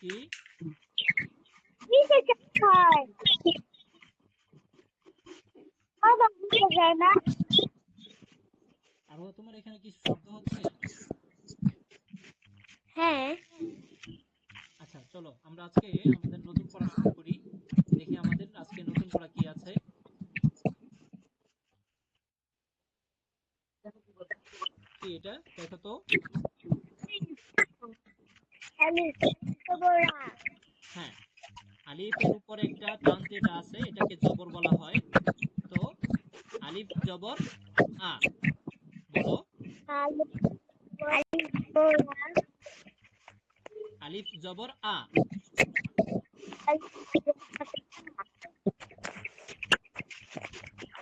কি আর তোমার এখানে কি শব্দ হচ্ছে? হ্যাঁ। আচ্ছা চলো আমরা আজকে আমাদের নতুন পড়া শুরু করি। দেখি আমাদের আজকে নতুন পড়া কি আছে। কি এটা দেখো তো। হ্যাঁ, আলিফের উপর একটা টান যেটা আছে এটাকে জবর বলা হয়। তো আলিফ জবর আ, বলো। আলিফ জবর আ।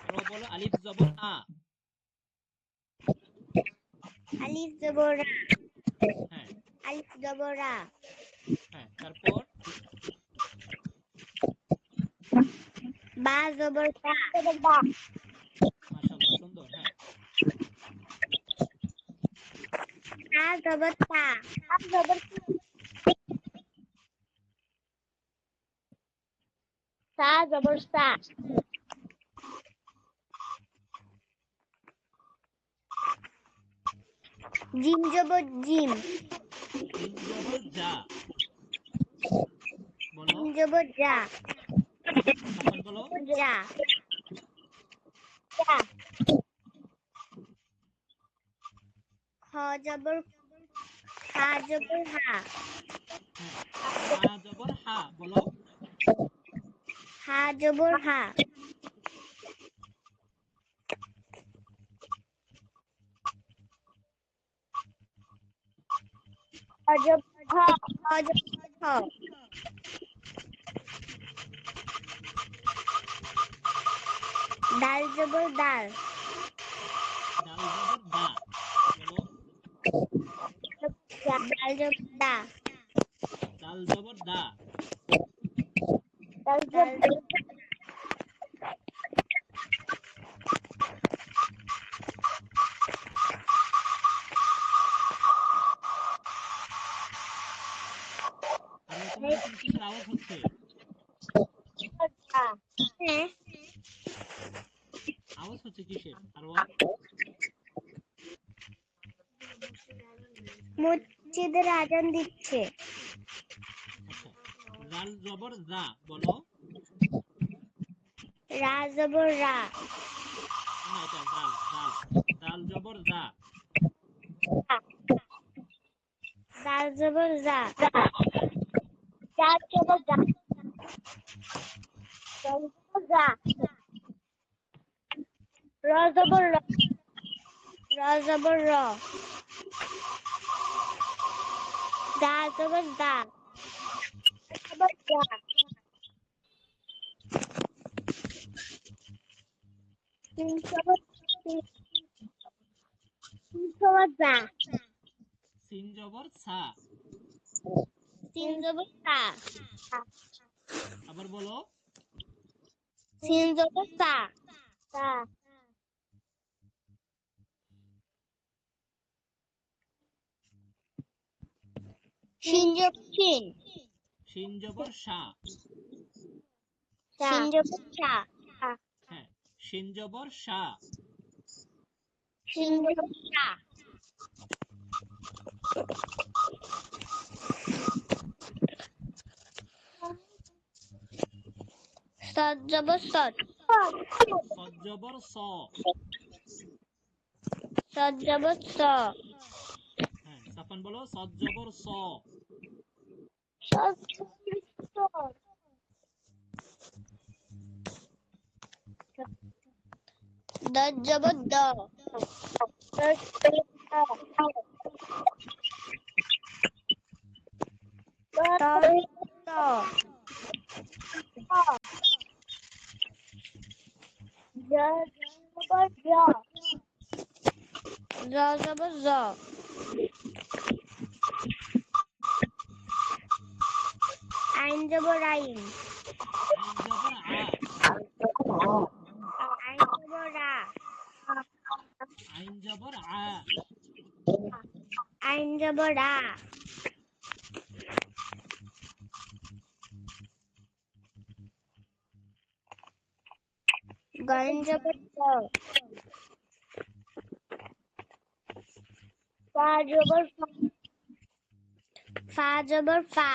আরো বলো আলিফ জবর আ। আলিফ জবর রা। হ্যাঁ আলিফ জবর রা। হ্যাঁ, তারপর বা জবর বা। মাশাআল্লাহ সুন্দর। হ্যাঁ, তা জবর তা। সা জবর সা। জিম জবর জিম। জিম জবর জা, বলো। জিম জবর জা। সাফান বলো। জা। খ জবর খা জবর হা। হ্যাঁ, হা জবর হা, বলো। হা জবর হা। খ জবর খ। খ জবর খ। ডাল জবর ডাল। ডাল জবর দা, বলো। ডাল জবর দা। ডাল জবর দা। ডাল জবর আরো তোমার এখানে কিসের আওয়াজ হচ্ছে? হ্যাঁ। আওয়াজ হচ্ছে কিসের আরো? মসজিদের আজান দিচ্ছে। আচ্ছা, জাল জবর জা, বলো। রা জবর রা। না, এটা জাল জাল। জাল জবর জা। জাল জবর জা। জাল জবর জা। জাল জবর জা। র জবর র। র জবর র। দা জবর দা। জবর দা। তিন জবর তিন। তিন জবর দা। সিন জবর সা, তিন জবর সা। আবার বলো। সিন জবর সা। সা। শিন জবর শিন। শিন জবর সা। শিন জবর সা। হ্যাঁ, শিন জবর সা। শিন জবর সা। সদ জবর সদ। সদ জবর স। সদ জবর স। হ্যাঁ, সাফান বলো সদ জবর স। সদ জবর স। দদ জবর দ। দদ জবর দ। ত। জ জবর জ। জ জবর জ। আইন জবর আইন। আইন জবর আ। আইন জবর রা। আইন জবর আ। আইন জবর রা। গাইন জবর গ, ফা জবর ফা, ফা জবর ফা,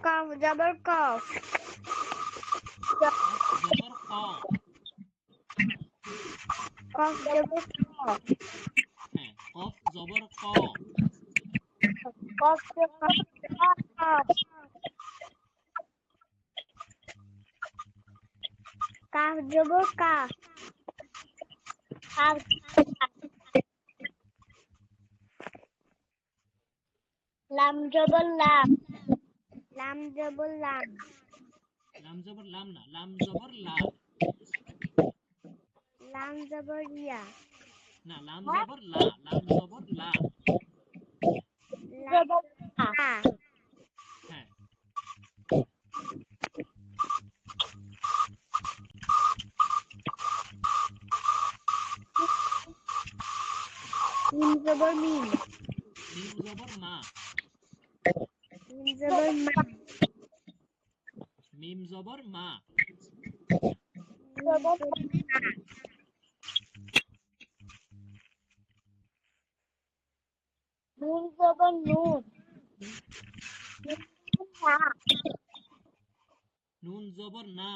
কফ জবর কফ, কফ জবর ক, কফ জবর ক, হ্যাঁ কফ জবর ক, কফ জবর ক, কাফ জবর কা, কাফ লাম জবর লাম, লাম জবর লাম, লাম জবর লাম না, লাম জবর লা, লাম জবর ইয়া, না লাম জবর লা, লাম জবর লা, জবর লা, হ্যাঁ মিম জবর মিম, মিম জবর মা, মিম জবর মা, মিম জবর মা, জবর মা, নুন জবর নুন, নুন জবর না,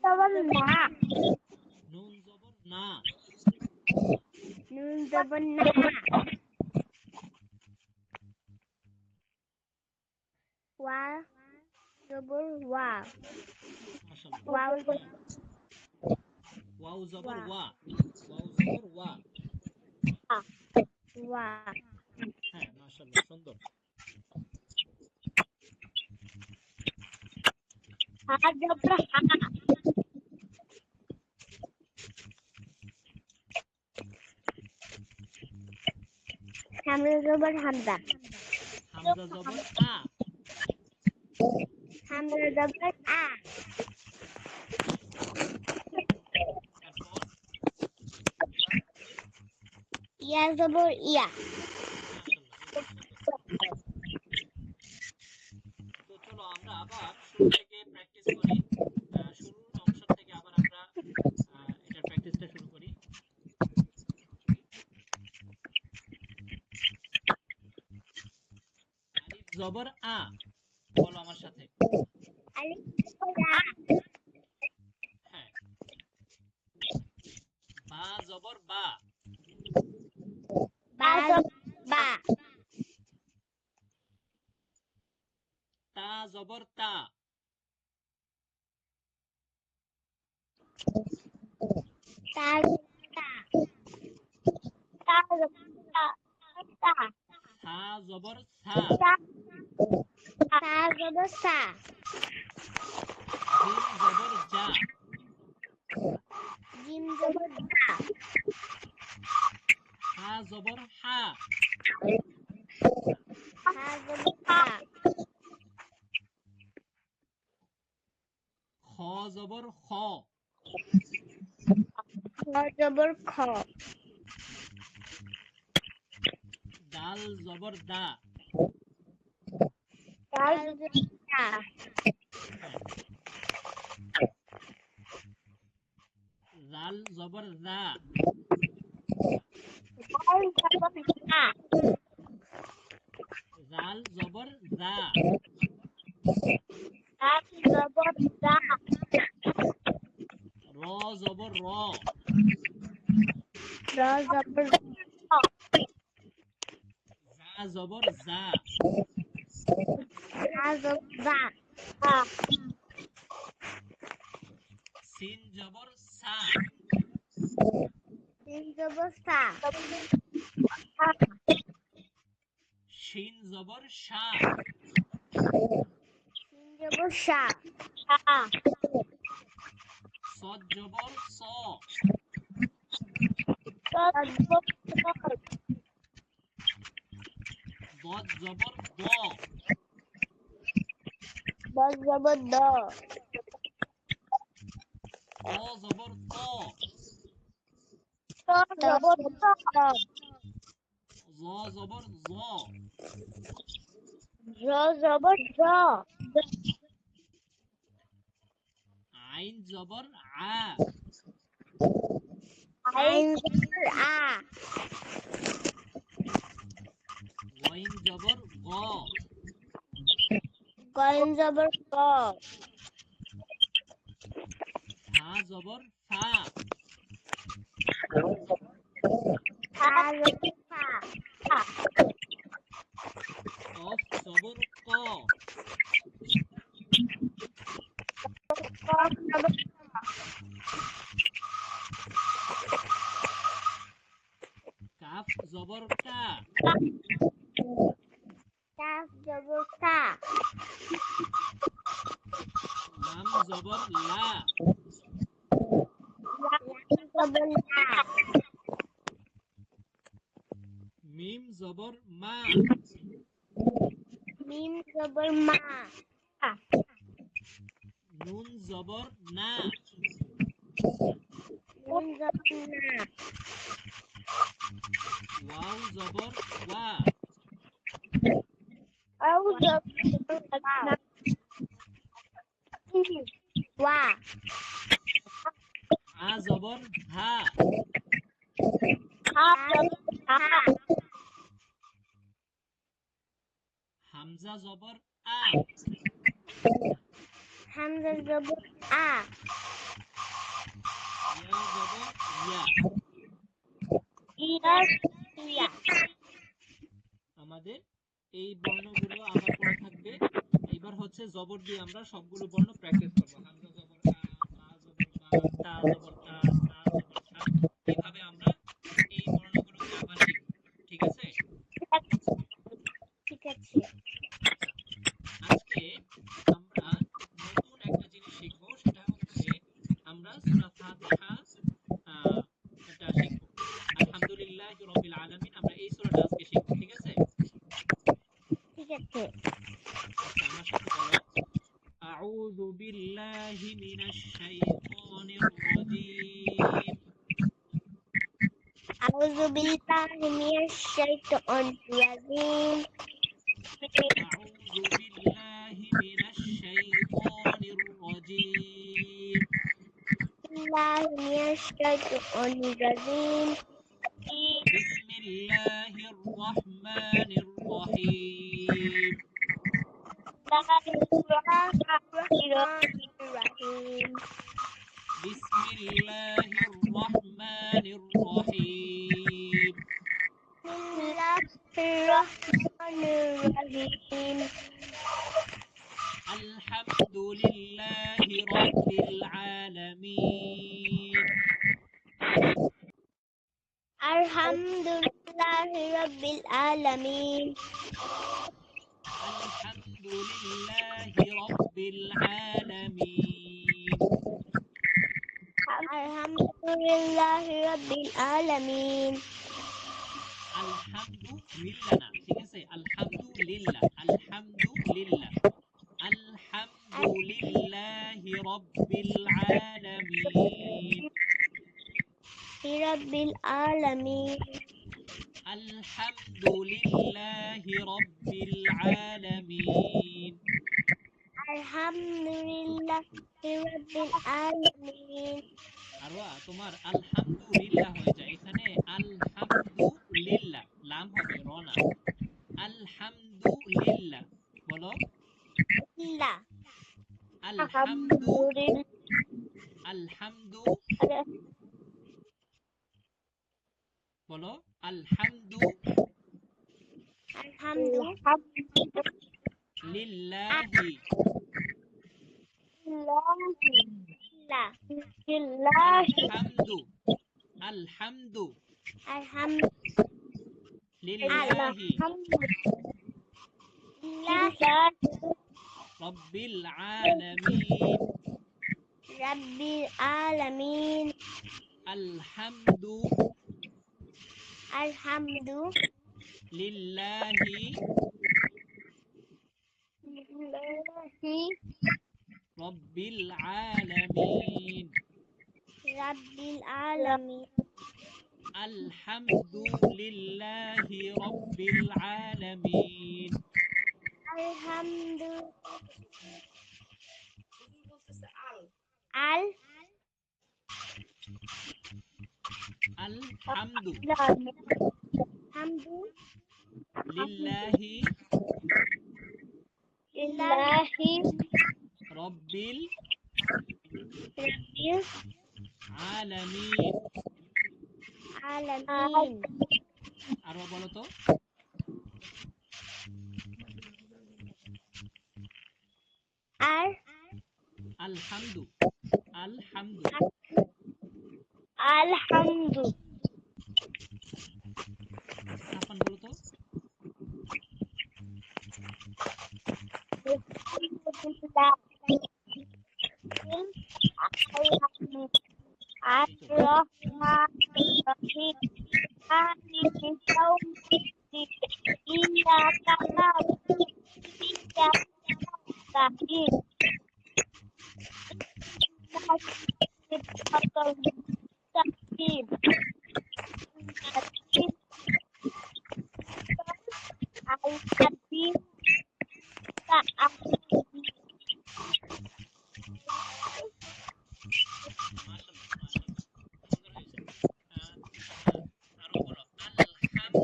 জবর না, নুন জবর না, নুন জবর না, ওয়া জবর ওয়া, মাশাআল্লাহ, ওয়াও ওয়াও জবর ওয়া, ওয়া, ওয়াও জবর ওয়া, ওয়া, হ্যাঁ মাশাআল্লাহ সুন্দর। হা জবর হা, হামজা জবর হামজা, হামজা জবর আ, হামজা জবর আ, তারপর ইয়া জবর ইয়া, মাশাআল্লাহ। তো চলো আমরা আবার শুরু থেকে প্র্যাকটিস করি, শুরুর অংশ থেকে আবার আমরা এটার প্র্যাকটিসটা শুরু করি। আলিফ জবর আ, বলো আমার সাথে। আলিফ জবর আ, হ্যাঁ বা জবর বা, বা জবর বা, তা জবর তা, তা তা, তা জবর তা, তা, সা জবর সা, সা জবর সা, জিম জবর জা, জিম জবর জা, হা জবর হা, হা জবর হা, খ জবর খ, খ জবর খ, দাল জবর দা, দাল জবর দা, জাল জবর জা, দাল জবর দা, জাল জবর জা, দাল জবর দা, র জবর র, র জবর র, জা জবর জা, হা জবর দা, সিন জবর সা, সিন জবর সা, শিন জবর শা, সিন জবর সা, সদ জবর স, দদ জবর দ, দ জবর দ, ত জবর ত, ত জবর ত, জ জবর জ, জ র জবর র আইন জবর আ, আইন জবর আ গইন জবর গ, গইন জবর গ ফা জবর ফা, ফা জবর ফা কফ জবর ক, কফ জবর কাফ জবর কা, কাফ জবর কা লাম জবর লা, লাম জবর লা মিম জবর মা, মিম জবর মা নুন জবর না, নুন জবর না ওয়াও জবর ওয়া, আও জবর না ওয়া হা জবর হা, হা জবর হা হামজা জবর আ, হামজা জবর আ ইয়া জবর ইয়া। ইয়া ইয়া আমাদের এই বর্ণগুলো আবার পড়া থাকবে। এবার হচ্ছে জবর দিয়ে আমরা সবগুলো বর্ণ প্র্যাকটিস করব। হামজা জবর আ, বা জবর বা, তা জবর তা, সা জবর সা। এইভাবে আমরা এই বর্ণগুলোকে আবার শিখব। ঠিক আছে? ঠিক আছে আজকে আমরা নতুন একটা জিনিস শিখব, সেটা হচ্ছে আমরা সূরা ফাতিহা এটা শিখব। আলহামদুলিল্লাহি রাব্বিল আলামিন, আমরা এই সূরাটা আজকে শিখব। ঠিক আছে? ঠিক আছে আচ্ছা, আমার সাথে বলো, আউযু বিল্লাহি মিনাশ শাইতানির রাজীম। আউযু বিল্লাহি মিনাশ শাইতানির রাজিম আউযু বিল্লাহি মিনাশ শাইতানির রাজীম। বিল্লাহি মিনাশ শাইতানির রাজিম বিসমিল্লাহির রহমানির রহিম। বিসমিল্লাহির রহমানির রহিম বিসমিল্লাহির রহমানির রহিম। বিসমিল্লাহির রহমানির রহিম আলহামদুলিল্লাহি রাব্বিল আলামিন। আলহামদুলিল্লাহি রাব্বিল আলামিন আলহামদুলিল্লাহি রাব্বিল আলামিন। আলহামদুলিল্লাহি রাব্বিল আলামিন আলহামদুলিল্লাহ না, ঠিক আছে? আলহামদুলিল্লাহ, আলহামদুলিল্লাহ। আলহামদুলিল্লাহি রাব্বিল আলামিন। রাব্বিল আলামিন আলহামদুলিল্লাহি রাব্বিল আলামিন। আলহামদুলিল্লাহি রাব্বিল আলামিন আরওয়া, তোমার আলহামদুলিল্লাহ হয়ে যায়, এখানে আলহামদুলিল্লাহ লাম হবে, র না। আলহামদুলিল্লাহ বলো। ইল্লাহ আলহামদু, আলহামদুলিল্লাহ আলহামদু বলো। আলহামদু লিল্লাহি। আলহামদু, আলহামদু লিল্লাহি রাব্বিল আলামিন। রাব্বিল আলামিন আলহামদু আলহামদু লিল্লাহি লিল্লাহি রাব্বিল আলামিন। রাব্বিল আলামিন আলহামদু লিল্লাহি রাব্বিল আলামিন। আলহামদু আল আলহামদু হামদু লিল্লাহি লিল্লাহি রব্বিল রাব্বিল আলামিন। আলামিন। আরো বলো তো। আর আলহামদু আলহামদু। আলহামদু সাফান বলো তো। এই তো আর-রহমানির রহিম মালিকি ইয়াউমিদ্দিন ইয়্যাকা না'বুদু ওয়া ইয়্যাকা নাস্তাঈন ইহদিনাস সিরাতাল মুস্তাকিম আল্লাযীনা মাশাআল্লাহ মাশাআল্লাহ, সুন্দর হয়েছে। আরো বলো। আলহামদু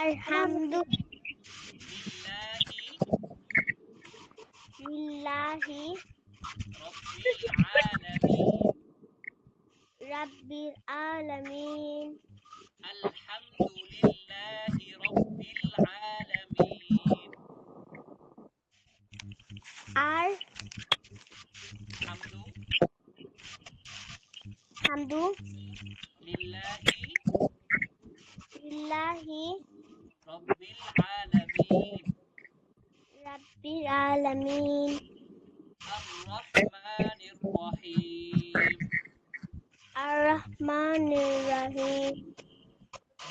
আলহামদু লিল্লাহি লিল্লাহি রব্বিল আলামিন। রাব্বিল আলামিন। আলহামদুলিল্লাহি রব্বিল আলামিন। আর হামদু হামদু লিল্লাহি লিল্লাহি রব্বিল আলামিন। রাব্বিল আলামিন। আর রহমানির রহিম আর-রহমানির রহিম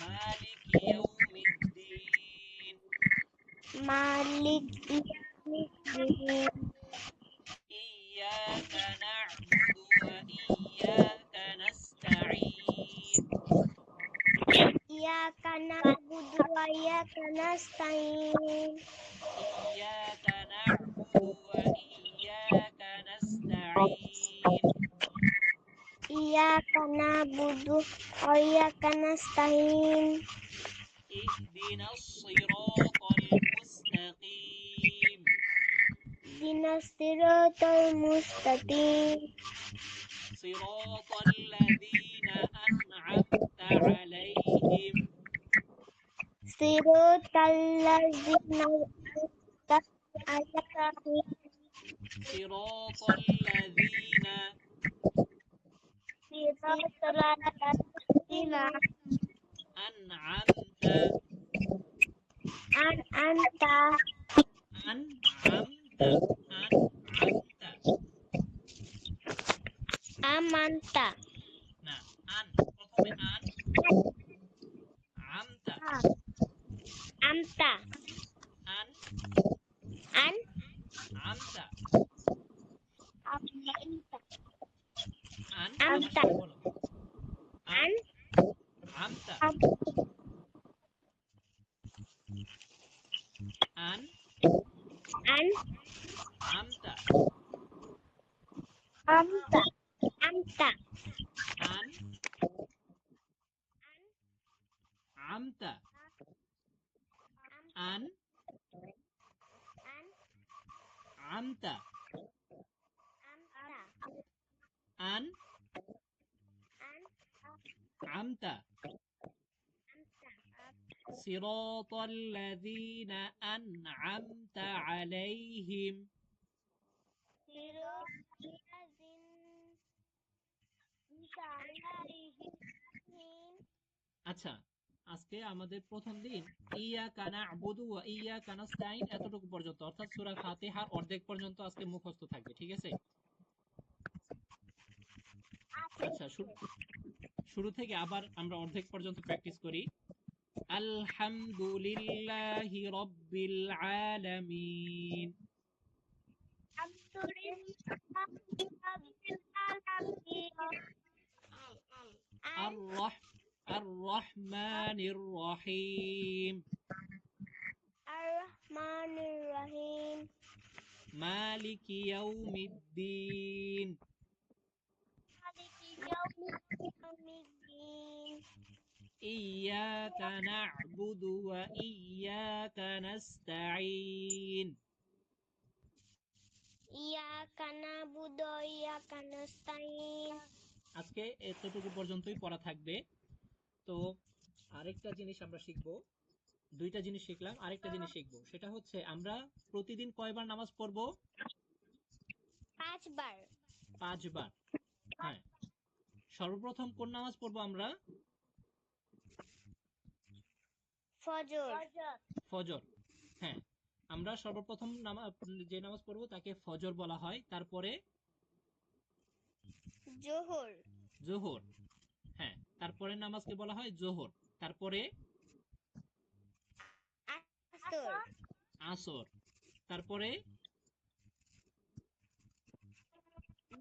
মালিকি ইয়াউমিদ্দিন মালিকি ইয়াউমিদ্দিন ইয়্যাকা না'বুদু ওয়া ইয়্যাকা নাস্তাঈন ইয়াকা না'বুদু ওয়া ইয়াকা নাস্তাঈন ইয়্যাকা না'বুদু ওয়া ইয়্যাকা নাস্তাঈন ইয়াকা না'বুদু ওয়া ইয়াকা নাস্তাঈন ইহদিনাস সিরাতাল মুস্তাকিম ইহদিনাস সিরাতাল মুস্তাকিম সিরাতাল লাযীনা আন'আমতা আলাইহিম সিরাতাল লাযীনা আন'আমতা আলাইহিম সিরাতাল লাযীনা সিরাতাল লাযীনা আন'আমতা আন'আমতা আন'আমতা আন'আমতা আমানতা না, প্রথমে আমতা আমতা আন আন আমতা আমতা আমার আমতা সাথে বলো। আন আমতা আন আন আমতা আমতা আমতা আন আমতা আন আমতা আন আমতা সিরাতাল লাযীনা আন'আমতা আলাইহিম। আচ্ছা, আজকে আমাদের প্রথম দিন ইয়াকা না'বুদু ওয়া ইয়াকা নাস্তাঈন এতটুকু পর্যন্ত, অর্থাৎ সূরা ফাতিহার অর্ধেক পর্যন্ত আজকে মুখস্থ থাকবে, ঠিক আছে? আচ্ছা, শুরু থেকে আবার আমরা অর্ধেক পর্যন্ত প্র্যাকটিস করি। আলহামদুলিল্লাহি রাব্বিল আলামিন আর রহমানির রহিম রহমানির রহিম মালিকি ইয়াউমিদ্দিন মালিকি ইয়াউমিদ্দিন ইয়্যাকা না'বুদু ওয়া ইয়্যাকা নাস্তাঈন। ইয়াকা নাবুদু ওয়া ইয়াকা নাস্তাইন। আজকে এতটুকু পর্যন্তই পড়া থাকবে। তো আরেকটা জিনিস আমরা শিখবো, দুইটা জিনিস শিখলাম, আরেকটা জিনিস শিখবো, সেটা হচ্ছে আমরা প্রতিদিন কয়বার নামাজ পড়বো? 5 বার। 5 বার। হ্যাঁ, সর্বপ্রথম কোন নামাজ পড়বো আমরা? ফজর ফজর। হ্যাঁ, আমরা সর্বপ্রথম যে নামাজ পড়বো তাকে ফজর বলা হয়। তারপরে জোহর জোহর। হ্যাঁ, তারপরে নামাজকে বলা হয় জোহর। তারপরে আসর আসর। তারপরে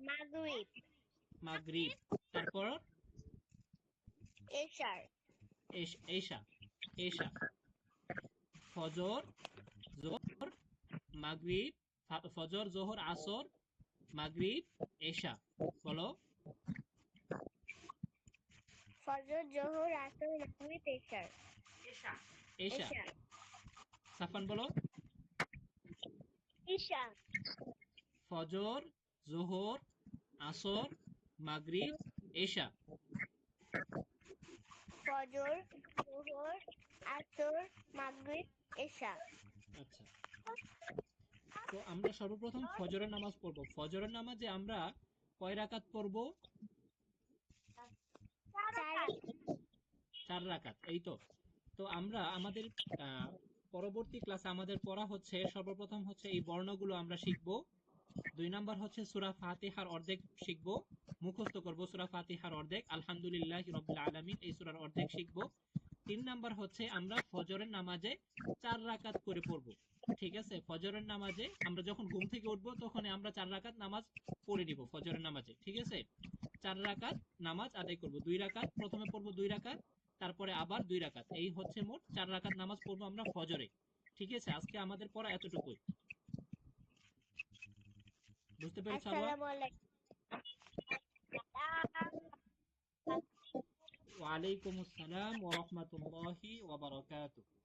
মাগরিব মাগরিব। তারপর এশার এশা। এশা। ফজর, জোহর, মাগরিব, ফজর, জোহর, আসর, মাগরিব, এশা। বলো। ফজর জোহর আসর মাগরিব এশার এশা। এশা সাফান বলো। ঈশা ফজর, জোহর, আসর, মাগরিব, এশা। ফজর জোহর আসর মাগরিব এশা। আচ্ছা, তো আমরা সর্বপ্রথম ফজরের নামাজ পড়বো। ফজরের নামাজে আমরা কয় রাকাত পড়বো? 4 4 রাকাত, এই তো। তো আমরা আমাদের আহ, পরবর্তী ক্লাসে আমাদের পড়া হচ্ছে সর্বপ্রথম হচ্ছে এই বর্ণগুলো আমরা শিখবো। 2 নাম্বার হচ্ছে সূরা ফাতিহার অর্ধেক শিখবো, মুখস্থ করব সূরা ফাতিহার অর্ধেক, আলহামদুলিল্লাহি রাব্বিল আলামিন এই সূরার অর্ধেক শিখবো। 3 নাম্বার হচ্ছে আমরা ফজরের নামাজে 4 রাকাত করে পড়বো। ঠিক আছে, ফজরের নামাজে আমরা যখন ঘুম থেকে উঠবো তখন আমরা 4 রাকাত নামাজ পড়ে নিব ফজরের নামাজে। ঠিক আছে, 4 রাকাত নামাজ আদায় করব। 2 রাকাত প্রথমে পড়বো, 2 রাকাত, তারপরে আবার 2 রাকাত, এই হচ্ছে মোট 4 রাকাত নামাজ পড়বো আমরা ফজরে। ঠিক আছে, আজকে আমাদের পড়া এতটুকুই। বুঝতে পেরেছো আবার? আসসালামু আলাইকুম। ওয়ালাইকুম আসসালাম ওয়া রাহমাতুল্লাহি ওয়া বারাকাতুহু।